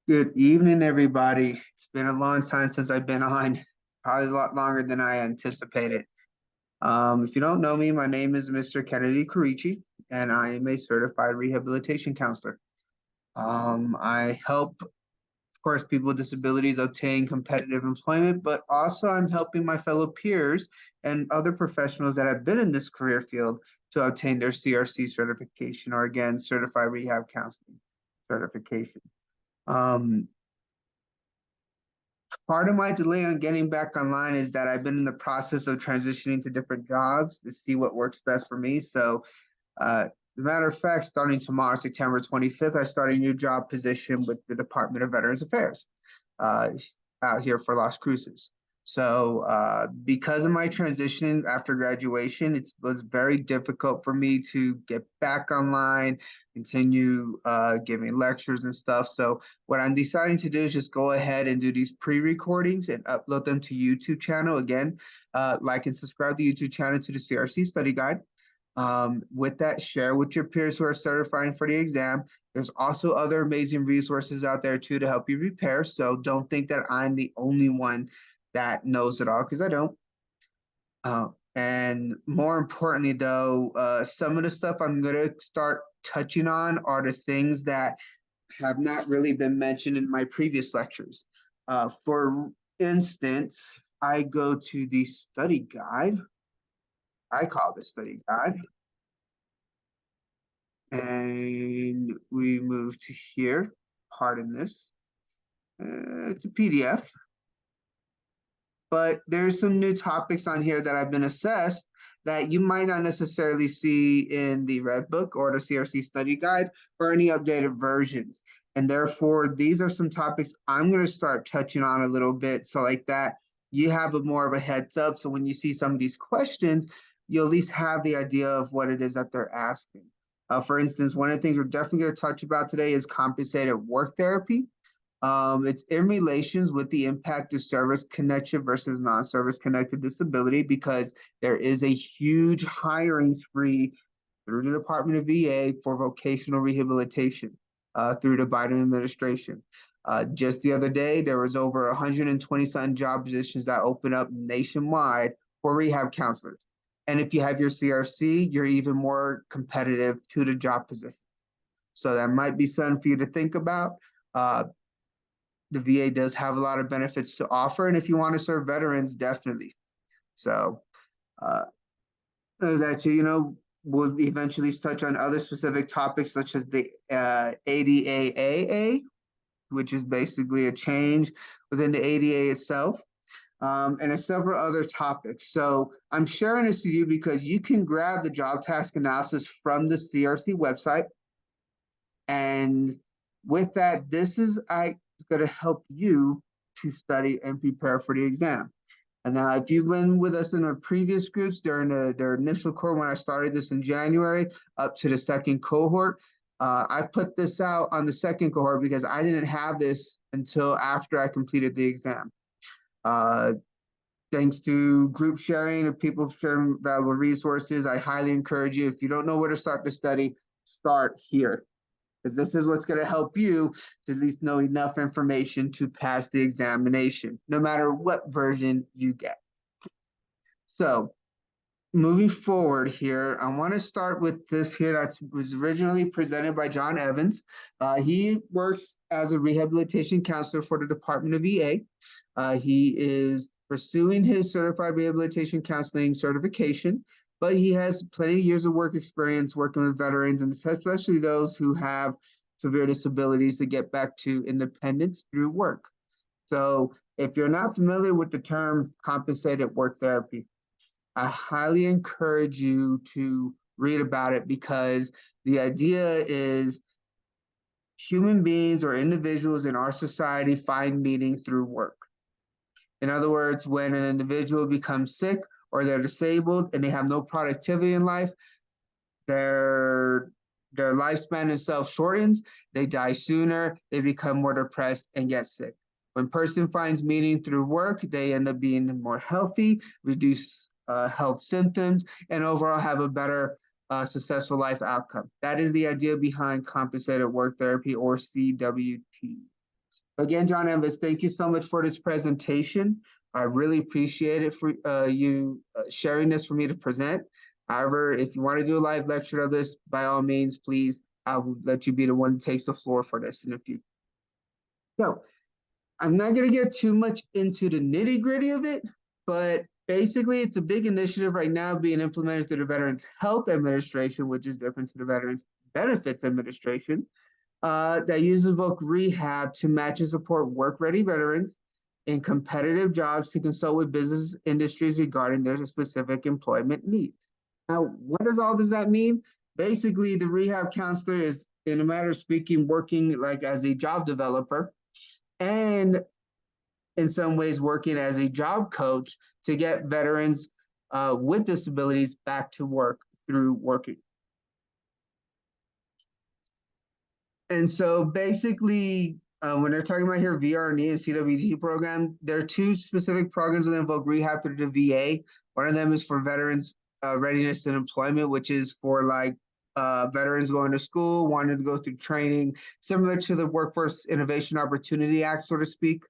Good evening, everybody. It's been a long time since I've been on, probably a lot longer than I anticipated. If you don't know me, my name is Mr. Kennedy Karichi, and I am a certified rehabilitation counselor. I help, of course, people with disabilities obtain competitive employment, but also I'm helping my fellow peers and other professionals that have been in this career field to obtain their CRC certification, or again, certified rehab counseling certification. Um, Part of my delay on getting back online is that I've been in the process of transitioning to different jobs to see what works best for me. So, as a matter of fact, starting tomorrow, September 25th, I start a new job position with the Department of Veterans Affairs uh, out here for Las Cruces. So, because of my transition after graduation, it was very difficult for me to get back online, continue giving lectures and stuff. So, what I'm deciding to do is just go ahead and do these pre-recordings and upload them to YouTube channel. Again, like and subscribe to the YouTube channel to the CRC Study Guide. With that, share with your peers who are certifying for the exam. There's also other amazing resources out there too to help you prepare. So don't think that I'm the only one that knows it all, because I don't. And more importantly, though, some of the stuff I'm going to start touching on are the things that have not really been mentioned in my previous lectures. For instance, I go to the study guide. I call the study guide. And we move to here. Pardon this. It's a PDF. But there's some new topics on here that have been assessed that you might not necessarily see in the Red Book or the CRC Study Guide or any updated versions. And therefore, these are some topics I'm going to start touching on a little bit. So like that, you have a more of a heads up. So when you see some of these questions, you'll at least have the idea of what it is that they're asking. For instance, one of the things we're definitely going to touch about today is compensated work therapy. It's in relations with the impact of service connection versus non-service connected disability, because there is a huge hiring spree through the Department of VA for vocational rehabilitation through the Biden administration. Just the other day, there was over 120-something job positions that open up nationwide for rehab counselors. And if you have your CRC, you're even more competitive to the job position. So that might be something for you to think about. The VA does have a lot of benefits to offer, and if you want to serve veterans, definitely. So that we'll eventually touch on other specific topics such as the ADAAA, which is basically a change within the ADA itself, and several other topics. So I'm sharing this with you because you can grab the job task analysis from the CRC website. And with that, this is going to help you to study and prepare for the exam. And now, if you've been with us in our previous groups during their initial cohort, when I started this in January, up to the second cohort, I put this out on the second cohort because I didn't have this until after I completed the exam. Thanks to group sharing and people sharing valuable resources, I highly encourage you, if you don't know where to start to study, start here, because this is what's going to help you to at least know enough information to pass the examination, no matter what version you get. So moving forward here, I want to start with this here that was originally presented by John Evans. He works as a rehabilitation counselor for the Department of VA. He is pursuing his certified rehabilitation counseling certification, but he has plenty of years of work experience working with veterans, and especially those who have severe disabilities, to get back to independence through work. So if you're not familiar with the term compensated work therapy, I highly encourage you to read about it, because the idea is human beings or individuals in our society find meaning through work. In other words, when an individual becomes sick or they're disabled and they have no productivity in life, their lifespan itself shortens, they die sooner, they become more depressed and get sick. When a person finds meaning through work, they end up being more healthy, reduce health symptoms, and overall have a better successful life outcome. That is the idea behind compensated work therapy, or CWT. Again, John Evans, thank you so much for this presentation. I really appreciate it for you sharing this for me to present. However, if you want to do a live lecture of this, by all means, please, I'll let you be the one who takes the floor for this in the future. So I'm not going to get too much into the nitty-gritty of it, but basically it's a big initiative right now being implemented through the Veterans Health Administration, which is different to the Veterans Benefits Administration, that uses voc rehab to match and support work-ready veterans in competitive jobs to consult with business industries regarding their specific employment needs. Now, what does all does that mean? Basically, the rehab counselor is, in a matter of speaking, working like as a job developer and in some ways working as a job coach to get veterans with disabilities back to work through working. And so basically, when they're talking about here, VRNE and CWT program, there are two specific programs within voc rehab through the VA. One of them is for veterans readiness and employment, which is for like veterans going to school, wanting to go through training, similar to the Workforce Innovation Opportunity Act, so to speak.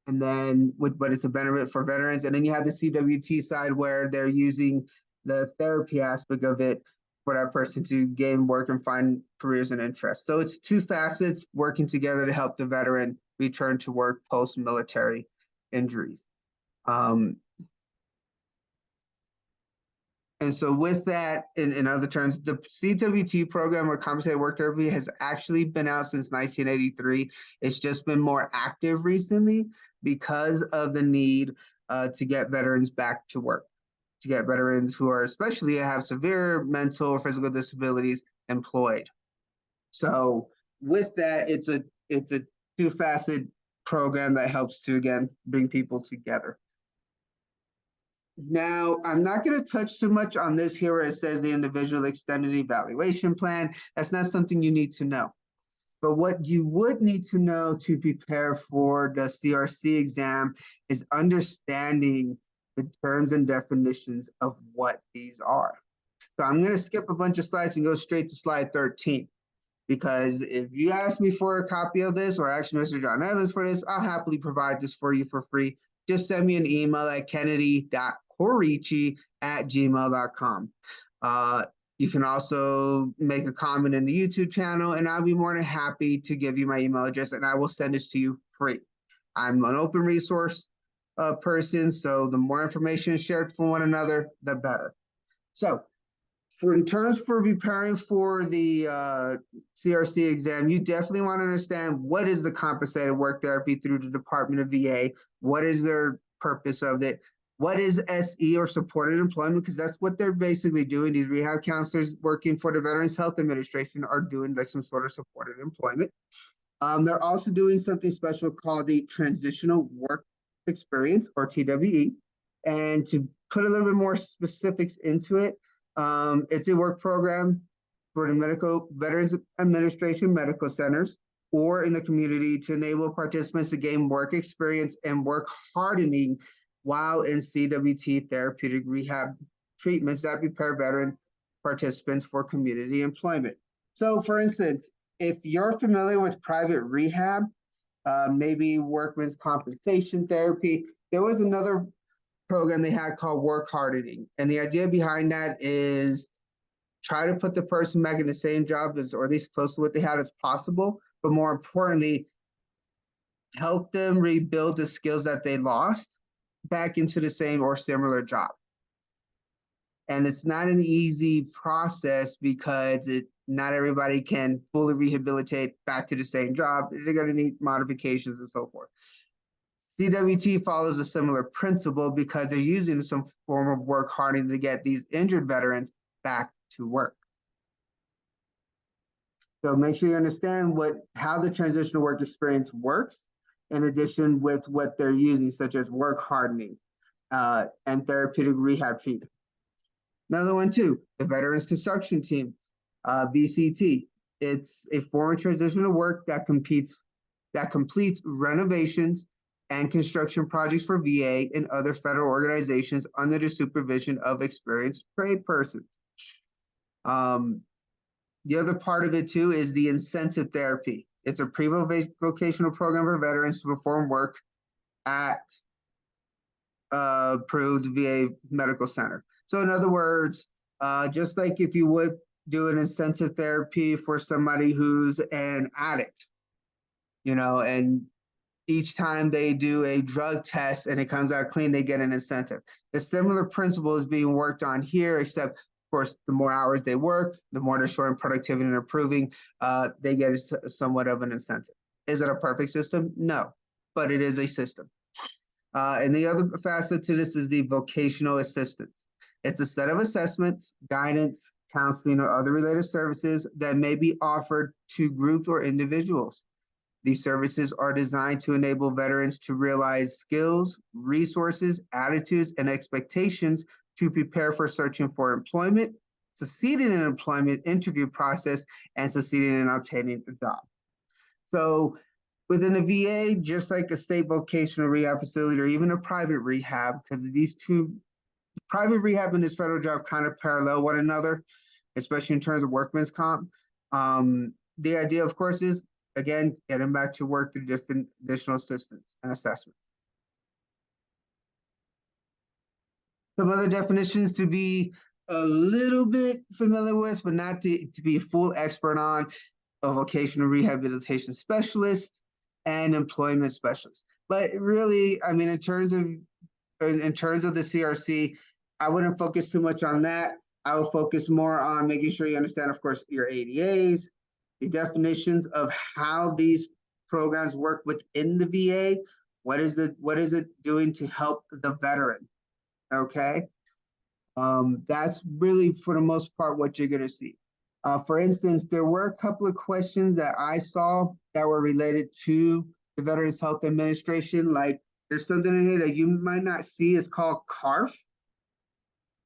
And then, but it's a benefit for veterans. And then you have the CWT side where they're using the therapy aspect of it for that person to gain work and find careers and interests. So it's two facets working together to help the veteran return to work post-military injuries. And so with that, in other terms, the CWT program or compensated work therapy has actually been out since 1983. It's just been more active recently because of the need to get veterans back to work, to get veterans who are especially have severe mental or physical disabilities employed. So with that, it's a two-facet program that helps to, again, bring people together. Now, I'm not going to touch too much on this here where it says the individual extended evaluation plan. That's not something you need to know. But what you would need to know to prepare for the CRC exam is understanding the terms and definitions of what these are. So I'm going to skip a bunch of slides and go straight to slide 13. Because if you ask me for a copy of this or ask Mr. John Evans for this, I'll happily provide this for you for free. Just send me an email at kennedy.corici@gmail.com. You can also make a comment in the YouTube channel, and I'll be more than happy to give you my email address, and I will send this to you free. I'm an open resource person, so the more information shared from one another, the better. So, in terms for preparing for the CRC exam, you definitely want to understand what is the compensated work therapy through the Department of VA, what is their purpose of it, what is SE or supported employment, because that's what they're basically doing. These rehab counselors working for the Veterans Health Administration are doing like some sort of supported employment. They're also doing something special called the Transitional Work Experience, or TWE. And to put a little bit more specifics into it, it's a work program for the Veterans Administration medical centers or in the community to enable participants to gain work experience and work hardening while in CWT therapeutic rehab treatments that prepare veteran participants for community employment. So for instance, if you're familiar with private rehab, maybe workman's compensation therapy, there was another program they had called work hardening. And the idea behind that is try to put the person back in the same job as, or at least close to what they had as possible, but more importantly, help them rebuild the skills that they lost back into the same or similar job. And it's not an easy process because not everybody can fully rehabilitate back to the same job. They're going to need modifications and so forth. CWT follows a similar principle because they're using some form of work hardening to get these injured veterans back to work. So make sure you understand how the transitional work experience works, in addition with what they're using, such as work hardening and therapeutic rehab treatment. Another one too, the Veterans Construction Team, VCT. It's a form of transitional work that completes renovations and construction projects for VA and other federal organizations under the supervision of experienced trade persons. The other part of it too is the incentive therapy. It's a pre-vocational program for veterans to perform work at approved VA medical center. So in other words, just like if you would do an incentive therapy for somebody who's an addict, and each time they do a drug test and it comes out clean, they get an incentive. The similar principle is being worked on here, except, of course, the more hours they work, the more they're showing productivity and improving, they get somewhat of an incentive. Is it a perfect system? No, but it is a system. And the other facet to this is the vocational assistance. It's a set of assessments, guidance, counseling, or other related services that may be offered to groups or individuals. These services are designed to enable veterans to realize skills, resources, attitudes, and expectations to prepare for searching for employment, succeeding in an employment interview process, and succeeding in obtaining a job. So within the VA, just like a state vocational rehab facility or even a private rehab, because these two, private rehab and this federal job kind of parallel one another, especially in terms of workman's comp. The idea, of course, is, again, getting back to work through different additional assistance and assessments. Some other definitions to be a little bit familiar with, but not to be a full expert on: a vocational rehabilitation specialist and employment specialist. But really, I mean, in terms of the CRC, I wouldn't focus too much on that. I would focus more on making sure you understand, of course, your ADAs, the definitions of how these programs work within the VA. What is it doing to help the veteran? Okay. That's really, for the most part, what you're going to see. For instance, there were a couple of questions that I saw that were related to the Veterans Health Administration. Like, there's something in here that you might not see. It's called CARF.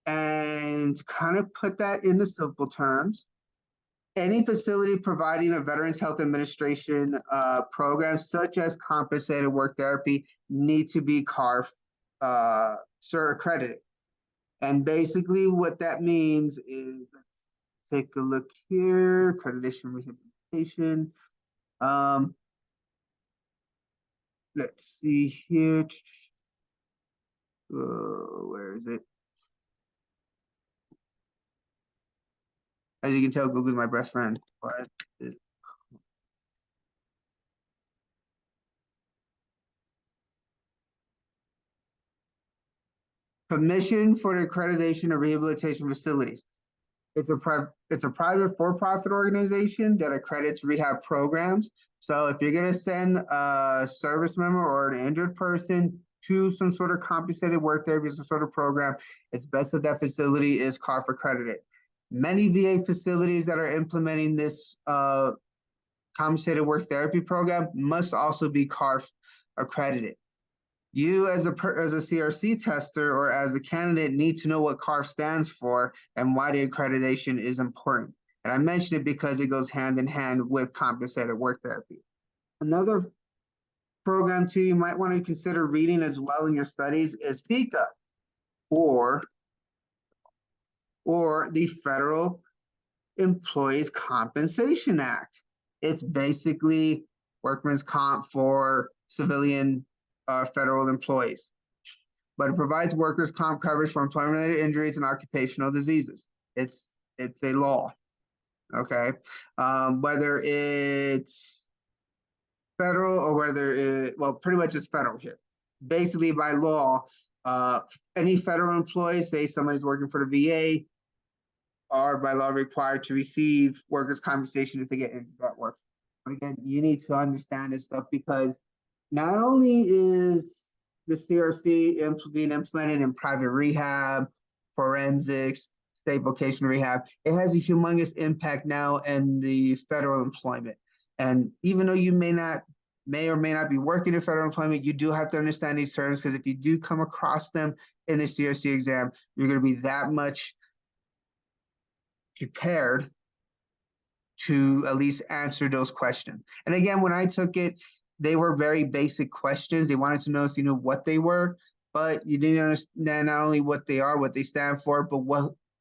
And kind of put that into simple terms: any facility providing a Veterans Health Administration program, such as compensated work therapy, need to be CARF accredited. And basically what that means is, take a look here, accreditation rehabilitation. Let's see here. Where is it? As you can tell, Google's my best friend. But Commission for the Accreditation of Rehabilitation Facilities. It's a private for-profit organization that accredits rehab programs. So if you're going to send a service member or an injured person to some sort of compensated work therapy, some sort of program, it's best that that facility is CARF accredited. Many VA facilities that are implementing this compensated work therapy program must also be CARF accredited. You as a CRC tester or as a candidate need to know what CARF stands for and why the accreditation is important. And I mention it because it goes hand in hand with compensated work therapy. Another program too you might want to consider reading as well in your studies is FECA, or the Federal Employees Compensation Act. It's basically workman's comp for civilian federal employees, but it provides workers' comp coverage for employment-related injuries and occupational diseases. It's a law, okay? Whether it's federal or whether well, pretty much it's federal here. Basically, by law, any federal employee, say somebody's working for the VA, are by law required to receive workers' compensation if they get injured at work. But again, you need to understand this stuff, because not only is the CRC being implemented in private rehab, forensics, state vocational rehab, it has a humongous impact now in the federal employment. And even though you may or may not be working in federal employment, you do have to understand these terms, because if you do come across them in the CRC exam, you're going to be that much prepared to at least answer those questions. And again, when I took it, they were very basic questions. They wanted to know if you knew what they were, but you didn't understand not only what they are, what they stand for, but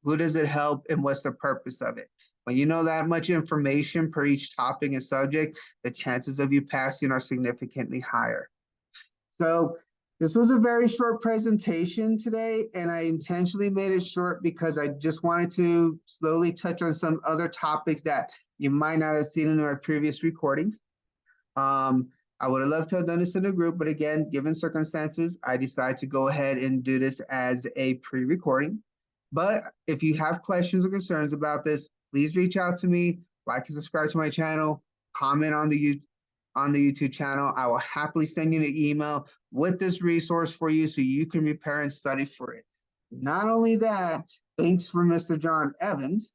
who does it help and what's the purpose of it. When you know that much information per each topic and subject, the chances of you passing are significantly higher. So this was a very short presentation today, and I intentionally made it short because I just wanted to slowly touch on some other topics that you might not have seen in our previous recordings. I would have loved to have done this in a group, but again, given circumstances, I decided to go ahead and do this as a pre-recording. But if you have questions or concerns about this, please reach out to me, like and subscribe to my channel, comment on the YouTube channel. I will happily send you an email with this resource for you so you can prepare and study for it. Not only that, thanks for Mr. John Evans.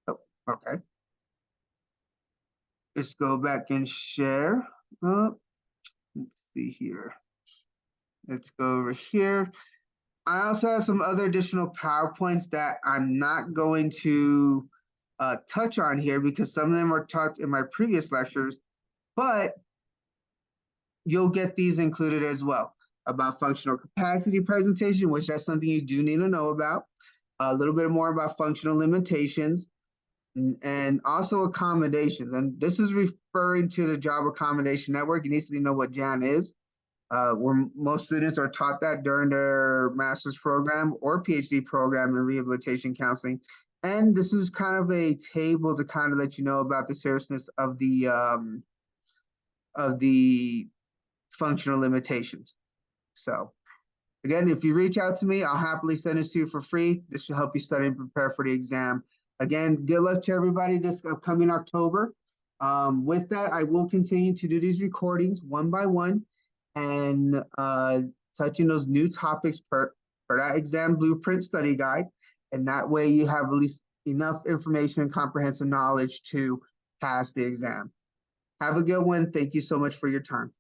Oh, okay. Let's go back and share. Let's see here. Let's go over here. I also have some other additional PowerPoints that I'm not going to touch on here because some of them are taught in my previous lectures, but you'll get these included as well. About functional capacity presentation, which that's something you do need to know about. A little bit more about functional limitations, and also accommodations. And this is referring to the Job Accommodation Network. You need to know what JAN is, where most students are taught that during their master's program or PhD program in rehabilitation counseling. And this is kind of a table to kind of let you know about the seriousness of the functional limitations. So again, if you reach out to me, I'll happily send this to you for free. This should help you study and prepare for the exam. Again, good luck to everybody this upcoming October. With that, I will continue to do these recordings one by one and touching those new topics per that exam blueprint study guide. And that way you have at least enough information and comprehensive knowledge to pass the exam. Have a good one. Thank you so much for your time.